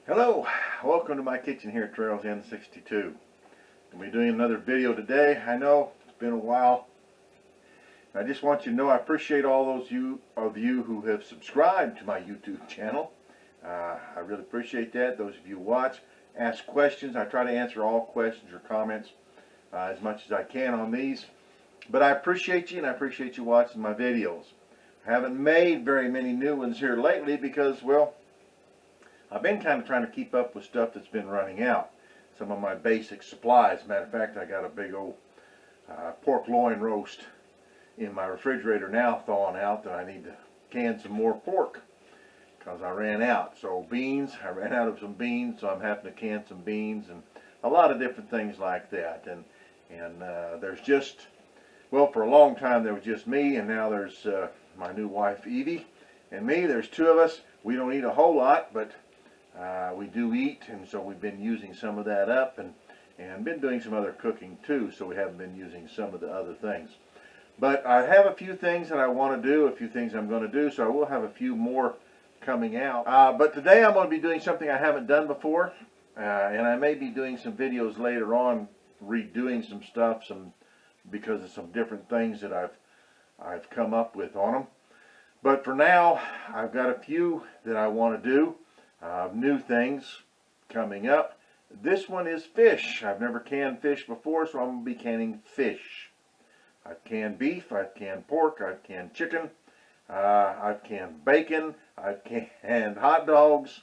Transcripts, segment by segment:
Hello, welcome to my kitchen here at Trails N62. I'll be doing another video today. I know it's been a while. I just want you to know I appreciate all those of you who have subscribed to my YouTube channel. I really appreciate that. Those of you who watch, ask questions. I try to answer all questions or comments as much as I can on these. But I appreciate you, and I appreciate you watching my videos. I haven't made very many new ones here lately because, well, I've been kind of trying to keep up with stuff that's been running out. Some of my basic supplies. Matter of fact, I got a big old pork loin roast in my refrigerator now thawing out that I need to can some more pork because I ran out. So beans, I ran out of some beans, so I'm having to can some beans and a lot of different things like that. And there's just, well, for a long time there was just me, and now there's my new wife Evie and me. There's two of us. We don't eat a whole lot, but we do eat, and so we've been using some of that up, and been doing some other cooking too, so we haven't been using some of the other things. But I have a few things that I want to do, a few things I'm going to do, so I will have a few more coming out. But today I'm going to be doing something I haven't done before, and I may be doing some videos later on, redoing some stuff, because of some different things that I've come up with on them. But for now, I've got a few that I want to do. New things coming up. This one is fish. I've never canned fish before, so I'm going to be canning fish. I've canned beef, I've canned pork, I've canned chicken, I've canned bacon, I've canned hot dogs.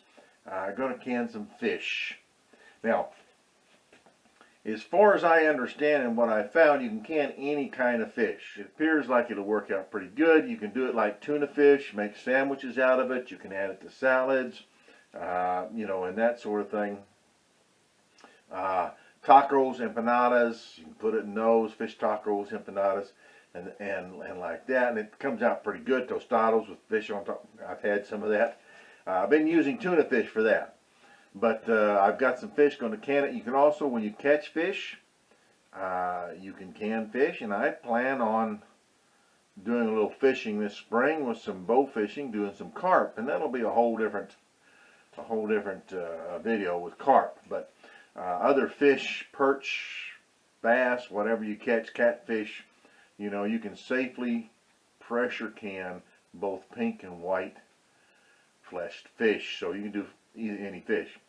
I'm going to can some fish. Now, as far as I understand and what I found, you can can any kind of fish. It appears like it'll work out pretty good. You can do it like tuna fish, make sandwiches out of it. You can add it to salads. You know, and that sort of thing. Tacos, empanadas, you can put it in those, fish tacos, empanadas, and like that, and it comes out pretty good. Tostadas with fish on top, I've had some of that. I've been using tuna fish for that, but I've got some fish, going to can it. You can also, when you catch fish, you can can fish, and I plan on doing a little fishing this spring with some bow fishing, doing some carp, and that'll be a whole different video with carp. But other fish, perch, bass, whatever you catch, catfish, you know, you can safely pressure can both pink and white fleshed fish. So you can do any fish.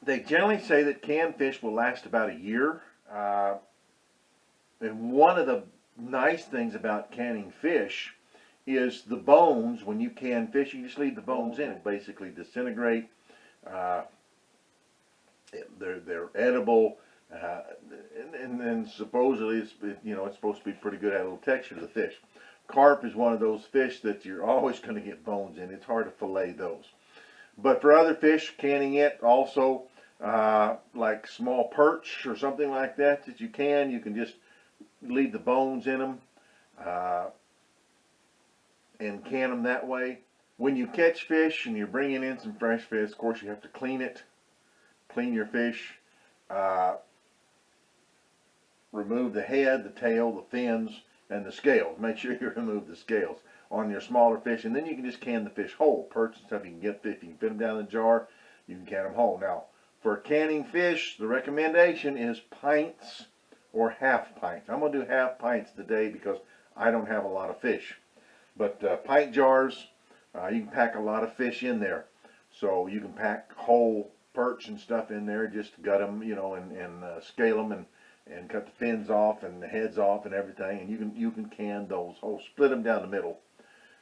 They generally say that canned fish will last about a year. And one of the nice things about canning fish is the bones. When you can fish, you just leave the bones in. It basically disintegrate. They're edible, and then supposedly it's supposed to be pretty good. At a little texture to the fish. Carp is one of those fish that you're always going to get bones in. It's hard to fillet those. But for other fish, canning it also, like small perch or something like that you can just leave the bones in them. And can them that way. When you catch fish and you're bringing in some fresh fish, of course you have to clean it. Clean your fish. Remove the head, the tail, the fins, and the scales. Make sure you remove the scales on your smaller fish, and then you can just can the fish whole. Perch and stuff, you can get fish. You can fit them down in a jar. You can can them whole. Now, for canning fish, the recommendation is pints or half pints. I'm going to do half pints today because I don't have a lot of fish. But pint jars, you can pack a lot of fish in there. So you can pack whole perch and stuff in there, just gut them, you know, and scale them and cut the fins off and the heads off and everything. And you can can those whole, split them down the middle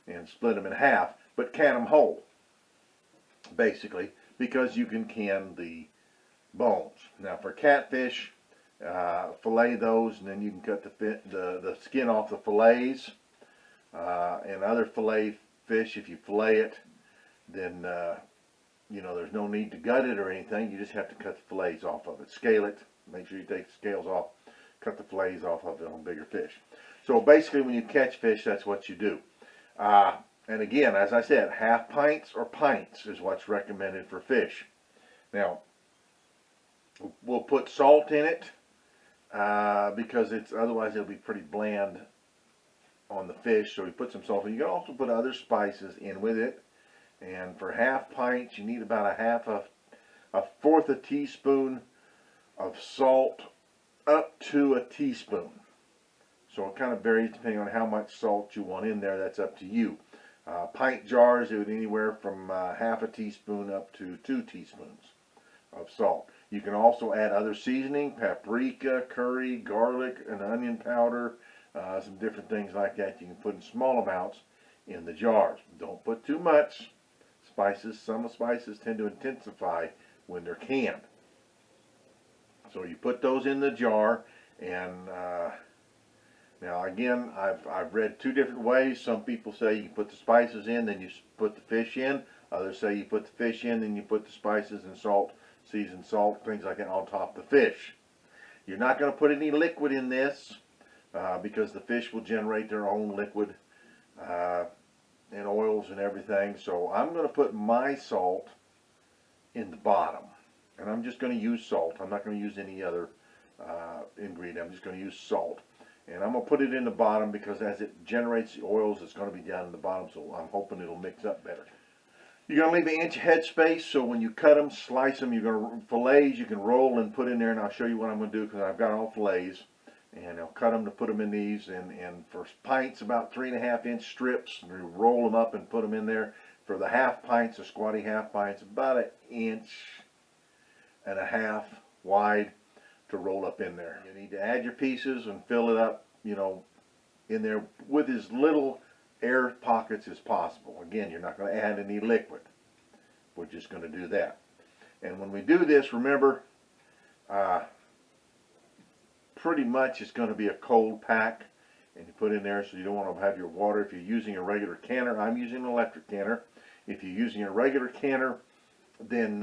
and split them in half, but can them whole, basically, because you can can the bones. Now for catfish, fillet those, and then you can cut the skin off the fillets. And other fillet fish, if you fillet it, then you know, there's no need to gut it or anything. You just have to cut the fillets off of it. Scale it. Make sure you take the scales off. Cut the fillets off of it on bigger fish. So basically, when you catch fish, that's what you do. And again, as I said, half pints or pints is what's recommended for fish. Now, we'll put salt in it because otherwise it'll be pretty bland on the fish. So we put some salt in. You can also put other spices in with it. And for half pints, you need about a fourth a teaspoon of salt up to a teaspoon. So it kind of varies depending on how much salt you want in there. That's up to you. Pint jars, it would anywhere from half a teaspoon up to 2 teaspoons of salt. You can also add other seasoning, paprika, curry, garlic, and onion powder, some different things like that. You can put in small amounts in the jars. Don't put too much. Some spices tend to intensify when they're canned. So you put those in the jar, and now again, I've read 2 different ways. Some people say you put the spices in, then you put the fish in. Others say you put the fish in, then you put the spices and salt, seasoned salt, things like that on top of the fish. You're not going to put any liquid in this because the fish will generate their own liquid and oils and everything. So I'm going to put my salt in the bottom. And I'm just going to use salt. I'm not going to use any other ingredient. I'm just going to use salt. And I'm going to put it in the bottom because as it generates the oils, it's going to be down in the bottom. So I'm hoping it'll mix up better. You're going to leave an inch head space, so when you cut them, slice them, you're going to fillets you can roll and put in there, and I'll show you what I'm going to do because I've got all fillets. And I'll cut them to put them in these, and for pints, about 3.5 inch strips, and you roll them up and put them in there. For the half pints, the squatty half pints, about 1.5 inches wide to roll up in there. You need to add your pieces and fill it up, you know, in there with as little air pockets as possible. Again, you're not going to add any liquid. We're just going to do that. And when we do this, remember, pretty much it's going to be a cold pack, and you put in there, so you don't want to have your water. If you're using a regular canner, I'm using an electric canner. If you're using a regular canner, then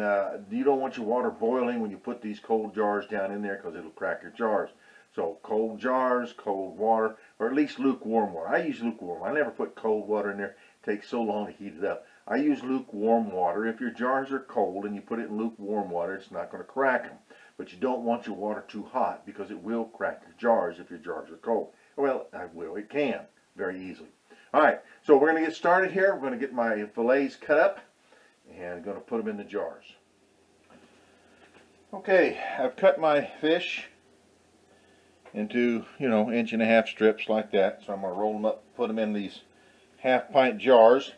you don't want your water boiling when you put these cold jars down in there because it'll crack your jars. So cold jars, cold water, or at least lukewarm water. I use lukewarm. I never put cold water in there. It takes so long to heat it up. I use lukewarm water. If your jars are cold and you put it in lukewarm water, it's not going to crack them. But you don't want your water too hot because it will crack your jars if your jars are cold. Well, it can very easily. All right, so we're going to get started here. We're going to get my fillets cut up and I'm going to put them in the jars. Okay, I've cut my fish into, 1.5 inch strips like that. So I'm going to roll them up, put them in these half pint jars.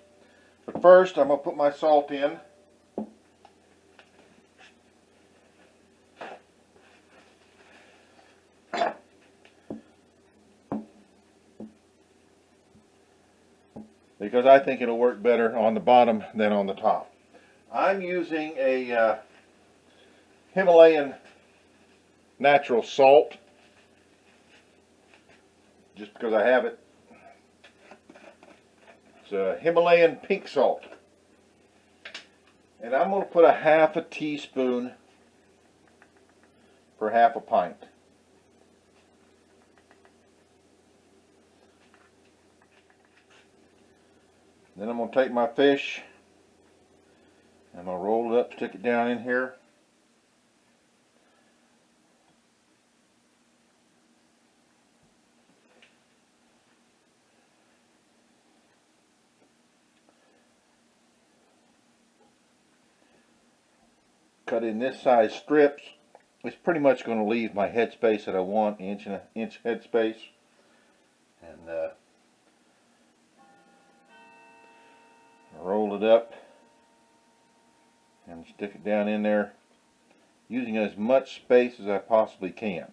But first, I'm going to put my salt in. Because I think it'll work better on the bottom than on the top. I'm using a Himalayan natural salt, just because I have it. It's a Himalayan pink salt. And I'm going to put 1/2 teaspoon per 1/2 pint. Then I'm going to take my fish and I'm going to roll it up, stick it down in here. Cut in this size strips. It's pretty much going to leave my head space that I want, inch head space. And roll it up and stick it down in there using as much space as I possibly can.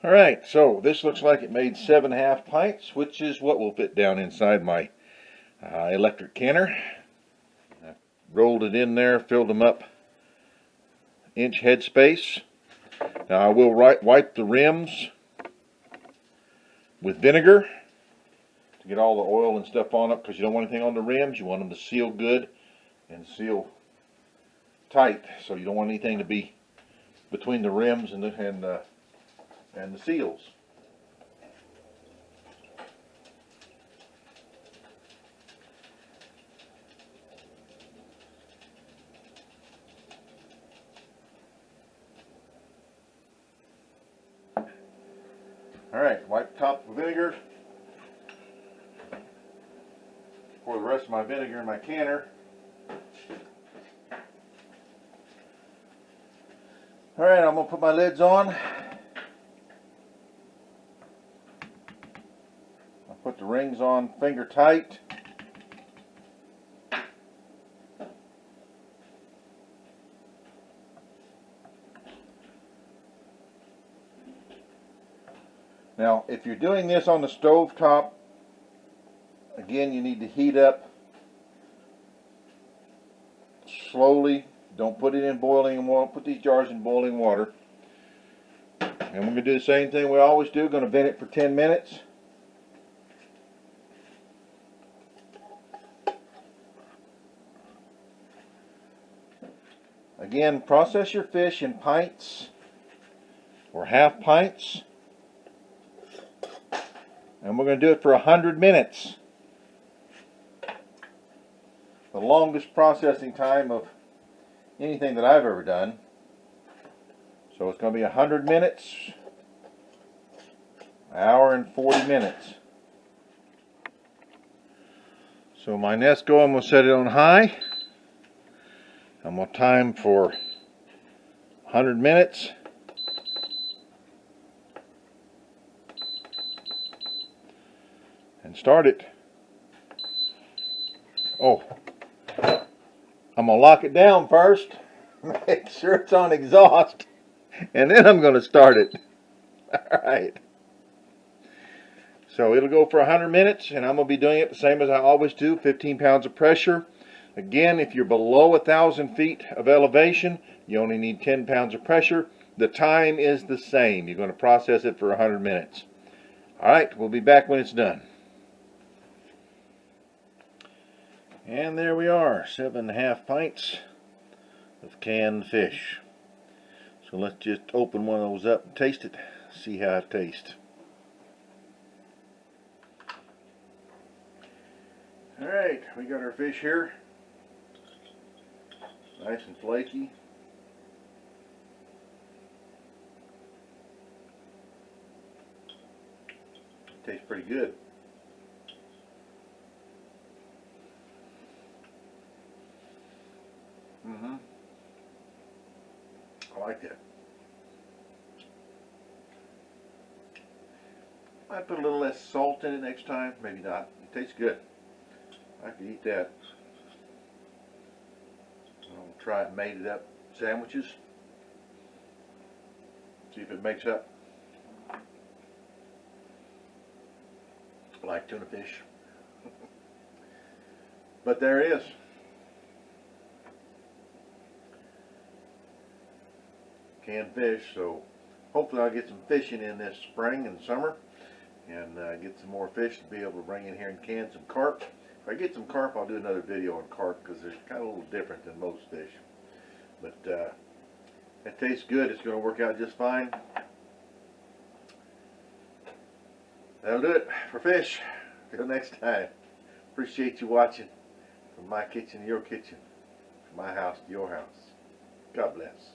Alright, so this looks like it made 7.5 pints, which is what will fit down inside my electric canner. I rolled it in there, filled them up, inch head space. Now I will wipe the rims with vinegar to get all the oil and stuff on it, because you don't want anything on the rims. You want them to seal good and seal tight, so you don't want anything to be between the rims and the seals. Alright, wipe the top with vinegar. Pour the rest of my vinegar in my canner. Alright, I'm going to put my lids on. I'll put the rings on finger tight. Now, if you're doing this on the stove top, again, you need to heat up slowly. Don't put it in boiling water. Put these jars in boiling water. And we're going to do the same thing we always do. Going to vent it for 10 minutes. Again, process your fish in pints or half pints. And we're going to do it for 100 minutes. The longest processing time of anything that I've ever done. So it's going to be 100 minutes, an hour and 40 minutes. So my Nesco, I'm going to set it on high. I'm going to time for 100 minutes. And start it. Oh, I'm going to lock it down first. Make sure it's on exhaust. And then I'm going to start it. Alright. So it'll go for 100 minutes. And I'm going to be doing it the same as I always do. 15 pounds of pressure. Again, if you're below 1,000 feet of elevation, you only need 10 pounds of pressure. The time is the same. You're going to process it for 100 minutes. Alright, we'll be back when it's done. And there we are, 7.5 pints of canned fish. So let's just open one of those up and taste it, see how it tastes. Alright, we got our fish here. Nice and flaky. Tastes pretty good. I like that. Might put a little less salt in it next time. Maybe not. It tastes good. I could eat that. I'll try it mated up sandwiches. See if it makes up. I like tuna fish. But there it is. Canned fish, so hopefully I'll get some fishing in this spring and summer and get some more fish to be able to bring in here and can some carp. If I get some carp, I'll do another video on carp because they're kind of a little different than most fish. But it tastes good. It's going to work out just fine. That'll do it for fish. Till next time. Appreciate you watching. From my kitchen to your kitchen. From my house to your house. God bless.